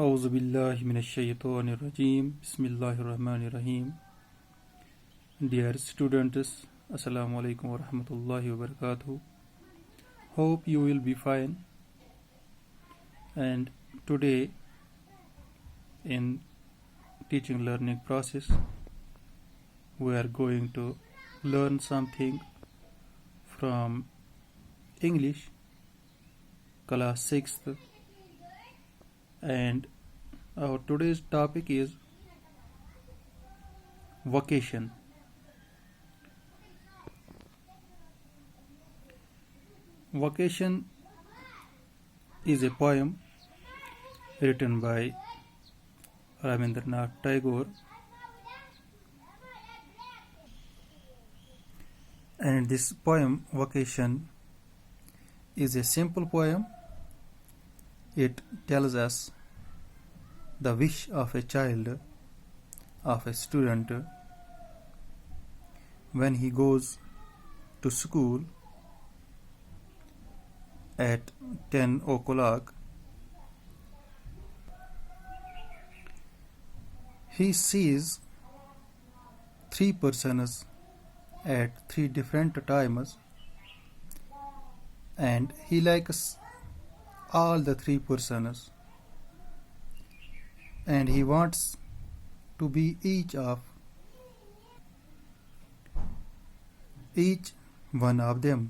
اعوذ باللہ من الشیطان الرجیم بسم اللہ الرحمن الرحیم. Dear students, Assalamu alaikum wa rahmatullahi wa barakatuh. Hope you will be fine. And today in teaching learning process we are going to learn something from English class 6th, and our today's topic is vacation. Vacation is a poem written by Rabindranath Tagore, and this poem Vacation is a simple poem. It tells us the wish of a child, of a student, when he goes to school at 10 o'clock. He sees three persons at three different times, and he likes all the three persons, and he wants to be each one of them.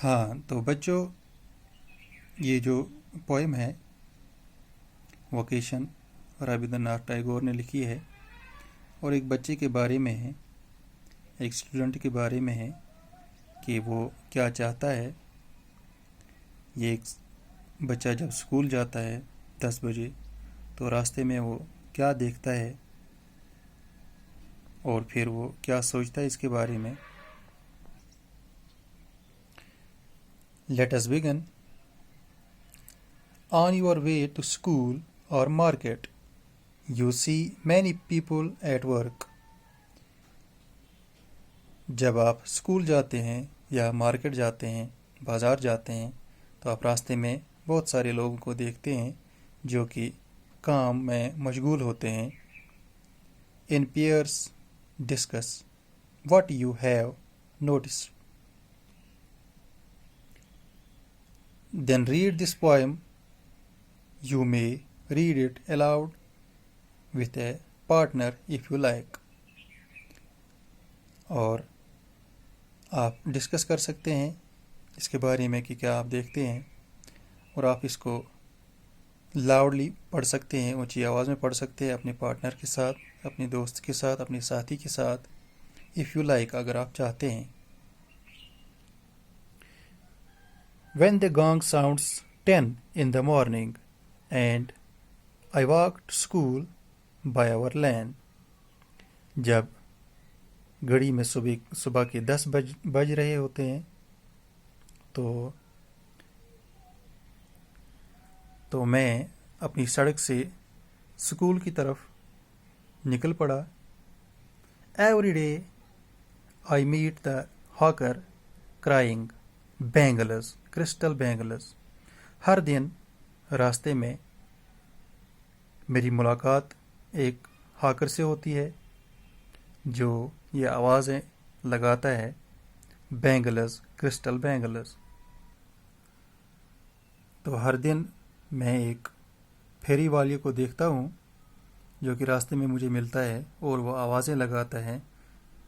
ہاں تو بچوں، یہ جو poem ہے vocation Rabindra Nath Tagore نے لکھی ہے، اور ایک بچے کے بارے میں ہے، ایک اسٹوڈنٹ کے بارے میں ہے کہ وہ کیا چاہتا ہے. یہ ایک بچہ جب اسکول جاتا ہے 10 بجے تو راستے میں وہ کیا دیکھتا ہے اور پھر وہ کیا سوچتا ہے اس کے بارے میں. Let us begin. On your way to school or market, you see many people at work. جب آپ اسکول جاتے ہیں یا مارکیٹ جاتے ہیں، بازار جاتے ہیں، تو آپ راستے میں بہت سارے لوگوں کو دیکھتے ہیں جو کہ کام میں مشغول ہوتے ہیں. In pairs discuss what you have noticed. Then read this poem. You may read it aloud with a partner if you like. اور آپ ڈسکس کر سکتے ہیں اس کے بارے میں کہ کیا آپ دیکھتے ہیں، اور آپ اس کو لاؤڈلی پڑھ سکتے ہیں، اونچی آواز میں پڑھ سکتے ہیں اپنے پارٹنر کے ساتھ، اپنے دوست کے ساتھ، اپنے ساتھی کے ساتھ، if you like، اگر آپ چاہتے ہیں. When the gong sounds 10 in the morning and I walk to school by our lane. جب گھڑی میں صبح کے 10 بج رہے ہوتے ہیں تو میں اپنی سڑک سے اسکول کی طرف نکل پڑا. Every day I meet the hawker crying bangles, crystal bangles. ہر دن راستے میں میری ملاقات ایک ہاکر سے ہوتی ہے جو یہ آوازیں لگاتا ہے، بینگلز، کرسٹل بینگلز. تو ہر دن میں ایک پھیری والے کو دیکھتا ہوں جو کہ راستے میں مجھے ملتا ہے اور وہ آوازیں لگاتا ہے،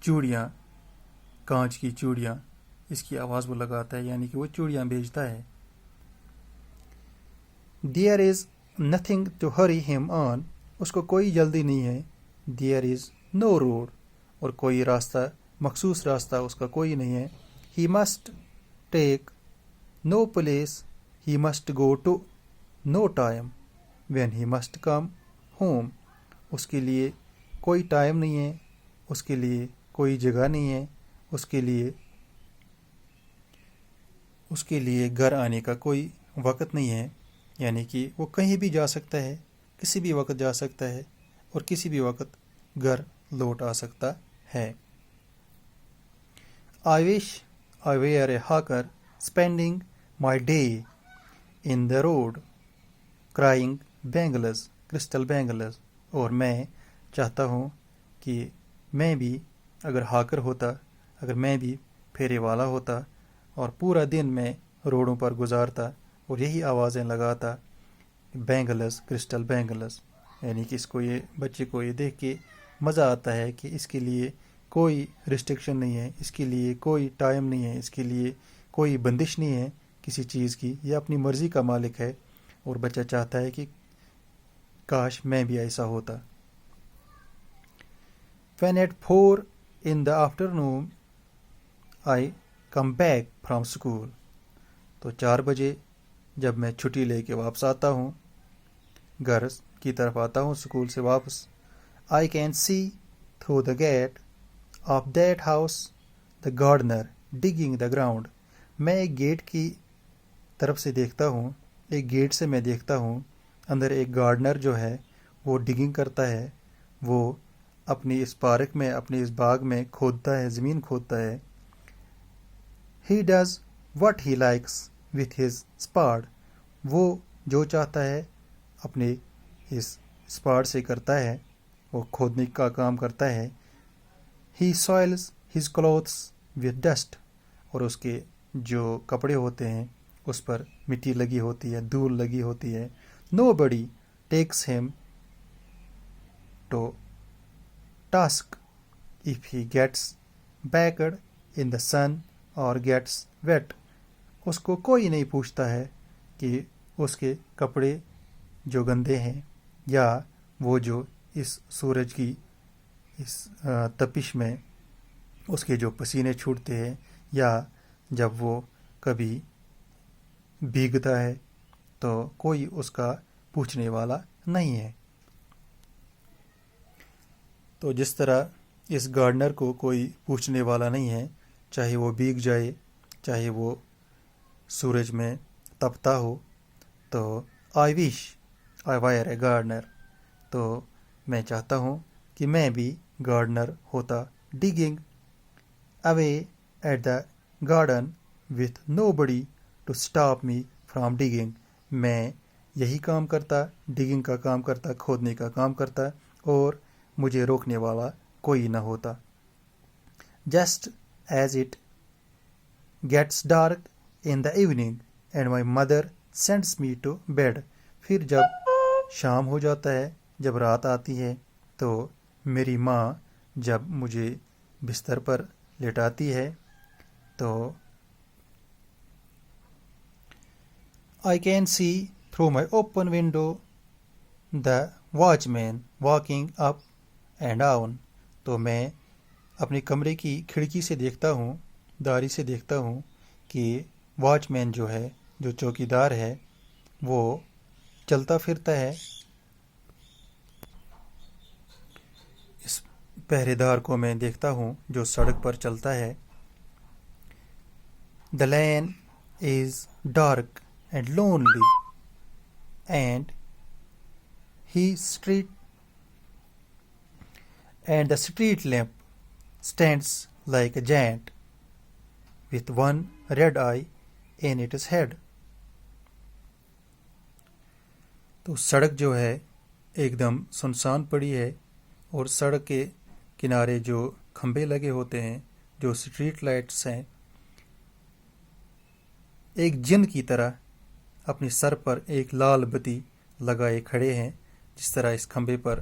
چوڑیاں، کانچ کی چوڑیاں، اس کی آواز وہ لگاتا ہے، یعنی کہ وہ چوڑیاں بیچتا ہے. There is nothing to hurry him on. اس کو کوئی جلدی نہیں ہے. There is no road. اور کوئی راستہ، مخصوص راستہ اس کا کوئی نہیں ہے. He must take no place. He must go to no time. When he must come home. اس کے لیے کوئی ٹائم نہیں ہے، اس کے لیے کوئی جگہ نہیں ہے، اس کے لیے گھر آنے کا کوئی وقت نہیں ہے. یعنی کہ وہ کہیں بھی جا سکتا ہے، کسی بھی وقت جا سکتا ہے اور کسی بھی وقت گھر لوٹ آ سکتا ہے. I wish I were a hawker spending my day in the road crying bangles, crystal bangles. اور میں چاہتا ہوں کہ میں بھی اگر ہاکر ہوتا، اگر میں بھی پھیرے والا ہوتا اور پورا دن میں روڈوں پر گزارتا اور یہی آوازیں لگاتا، بینگلز، کرسٹل بینگلز. یعنی کہ اس کو یہ بچے کو یہ دیکھ کے مزہ آتا ہے کہ اس کے لیے کوئی ریسٹرکشن نہیں ہے، اس کے لیے کوئی ٹائم نہیں ہے، اس کے لیے کوئی بندش نہیں ہے کسی چیز کی، یہ اپنی مرضی کا مالک ہے. اور بچہ چاہتا ہے کہ کاش میں بھی ایسا ہوتا. When at 4 in the afternoon I come back from school. تو 4 بجے جب میں چھٹی لے کے واپس آتا ہوں، گھر کی طرف آتا ہوں اسکول سے واپس، I can see through the gate of that house the gardener digging the ground. میں ایک گیٹ کی طرف سے دیکھتا ہوں، ایک گیٹ سے میں دیکھتا ہوں اندر ایک گارڈنر جو ہے وہ ڈگنگ کرتا ہے، وہ اپنی اس پارک میں، اپنی اس باغ میں کھودتا ہے، زمین کھودتا ہے. He does what he likes with his spade. وہ جو چاہتا ہے اپنے اس اسپاڈ سے کرتا ہے، وہ کھودنے کا کام کرتا ہے. He soils his clothes with dust. اور اس کے جو کپڑے ہوتے ہیں اس پر مٹی لگی ہوتی ہے، دھول لگی ہوتی ہے. Nobody takes him to task if he gets baked in the sun or gets wet. اس کو کوئی نہیں پوچھتا ہے کہ اس کے کپڑے جو گندے ہیں یا وہ جو اس سورج کی اس تپش میں اس کے جو پسینے چھوٹتے ہیں یا جب وہ کبھی بھیگتا ہے تو کوئی اس کا پوچھنے والا نہیں ہے. تو جس طرح اس گارڈنر کو کوئی پوچھنے والا نہیں ہے، چاہے وہ بھیگ جائے، چاہے وہ سورج میں تپتا ہو. تو I wish I were a gardener. تو میں چاہتا ہوں کہ میں بھی گارڈنر ہوتا. Digging away at the garden with nobody to stop me from digging. میں یہی کام کرتا، ڈگنگ کا کام کرتا، کھودنے کا کام کرتا اور مجھے روکنے والا کوئی نہ ہوتا. Just as it gets dark in the evening and my mother sends me to bed. پھر جب شام ہو جاتا ہے، جب رات آتی ہے تو میری ماں جب مجھے بستر پر لٹاتی ہے تو I can see through my open window the watchman walking up and down. تو میں اپنے کمرے کی کھڑکی سے دیکھتا ہوں، داری سے دیکھتا ہوں کہ واچ مین جو ہے، جو چوکی دار ہے، وہ چلتا پھرتا ہے. اس پہرے دار کو میں دیکھتا ہوں جو سڑک پر چلتا ہے. The lane is dark and lonely and the street lamp stands like a giant with one red eye in its head. تو سڑک جو ہے ایک دم سنسان پڑی ہے اور سڑک کے کنارے جو کھمبے لگے ہوتے ہیں، جو اسٹریٹ لائٹس ہیں، ایک جن کی طرح اپنے سر پر ایک لال بتی لگائے کھڑے ہیں. جس طرح اس کھمبے پر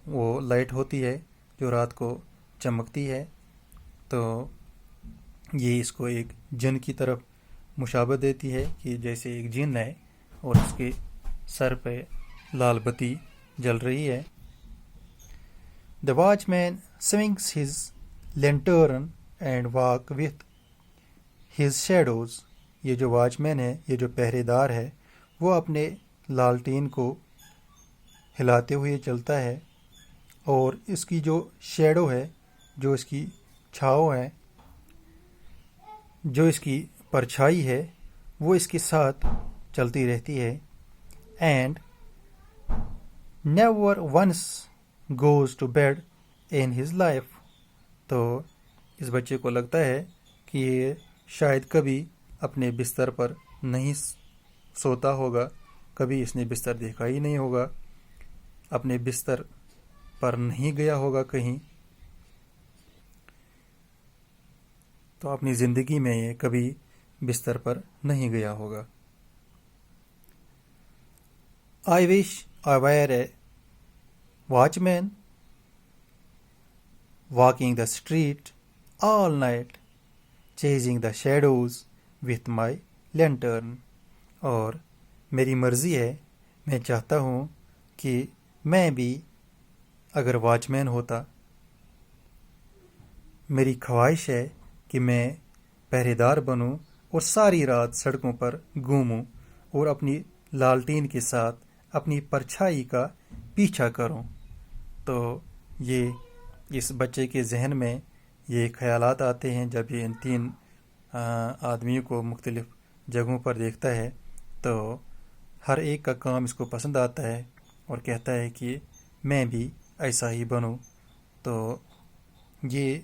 وہ لائٹ ہوتی ہے جو رات کو چمکتی ہے، تو یہ اس کو ایک جن کی طرف مشابہت دیتی ہے کہ جیسے ایک جن ہے اور اس کے سر پہ لال بتی جل رہی ہے. The watchman swings his lantern and walk with his shadows. یہ جو واچ مین ہے، یہ جو پہرے دار ہے، وہ اپنے لالٹین کو ہلاتے ہوئے چلتا ہے اور اس کی جو شیڈو ہے، جو اس کی چھاؤ ہے، جو اس کی پرچھائی ہے، وہ اس کے ساتھ چلتی رہتی ہے. And never once goes to bed in his life. تو اس بچے کو لگتا ہے کہ یہ شاید کبھی اپنے بستر پر نہیں سوتا ہوگا، کبھی اس نے بستر دیکھا ہی نہیں ہوگا، اپنے بستر پر نہیں گیا ہوگا کہیں، تو اپنی زندگی میں یہ کبھی بستر پر نہیں گیا ہوگا۔ I wish I were a watchman walking the street all night, chasing the shadows with my lantern. اور میری مرضی ہے، میں چاہتا ہوں کہ میں بھی اگر واچ مین ہوتا، میری خواہش ہے کہ میں پہرے دار بنوں اور ساری رات سڑکوں پر گھوموں اور اپنی لالٹین کے ساتھ اپنی پرچھائی کا پیچھا کروں۔ تو یہ اس بچے کے ذہن میں یہ خیالات آتے ہیں جب یہ ان تین آدمیوں کو مختلف جگہوں پر دیکھتا ہے، تو ہر ایک کا کام اس کو پسند آتا ہے اور کہتا ہے کہ میں بھی ایسا ہی بنوں۔ تو یہ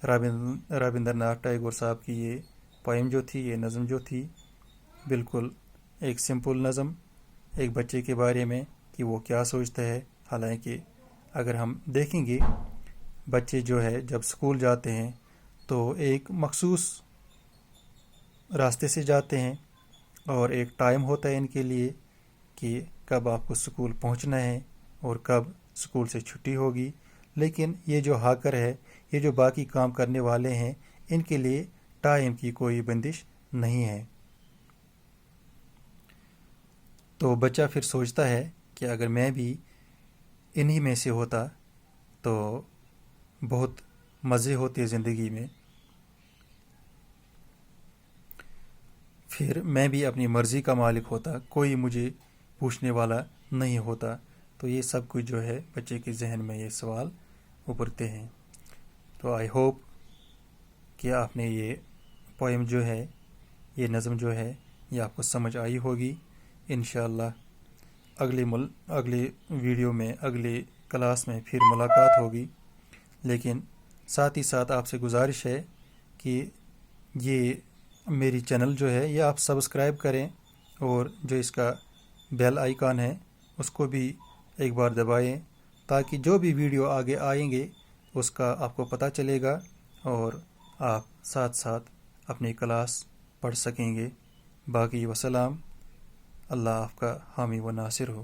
رابندر ناتھ ٹیگور صاحب کی یہ پوئم جو تھی، یہ نظم جو تھی، بالکل ایک سمپل نظم ایک بچے کے بارے میں کہ وہ کیا سوچتا ہے۔ حالانکہ اگر ہم دیکھیں گے بچے جو ہے جب اسکول جاتے ہیں تو ایک مخصوص راستے سے جاتے ہیں اور ایک ٹائم ہوتا ہے ان کے لیے کہ کب آپ کو اسکول پہنچنا ہے اور کب اسکول سے چھٹی ہوگی۔ لیکن یہ جو ہاکر ہے، یہ جو باقی کام کرنے والے ہیں، ان کے لیے ٹائم کی کوئی بندش نہیں ہے۔ تو بچہ پھر سوچتا ہے کہ اگر میں بھی انہی میں سے ہوتا تو بہت مزے ہوتے زندگی میں، پھر میں بھی اپنی مرضی کا مالک ہوتا، کوئی مجھے پوچھنے والا نہیں ہوتا۔ تو یہ سب کچھ جو ہے بچے کے ذہن میں یہ سوال ابھرتے ہیں۔ تو آئی ہوپ کہ آپ نے یہ پوئم جو ہے، یہ نظم جو ہے، یہ آپ کو سمجھ آئی ہوگی۔ انشاءاللہ اگلے ویڈیو میں، اگلے کلاس میں پھر ملاقات ہوگی۔ لیکن ساتھ ہی ساتھ آپ سے گزارش ہے کہ یہ میری چینل جو ہے یہ آپ سبسکرائب کریں اور جو اس کا بیل آئیکن ہے اس کو بھی ایک بار دبائیں تاکہ جو بھی ویڈیو آگے آئیں گے اس کا آپ کو پتہ چلے گا اور آپ ساتھ ساتھ اپنی کلاس پڑھ سکیں گے۔ باقی وسلام، اللہ آپ کا حامی و ناصر ہو۔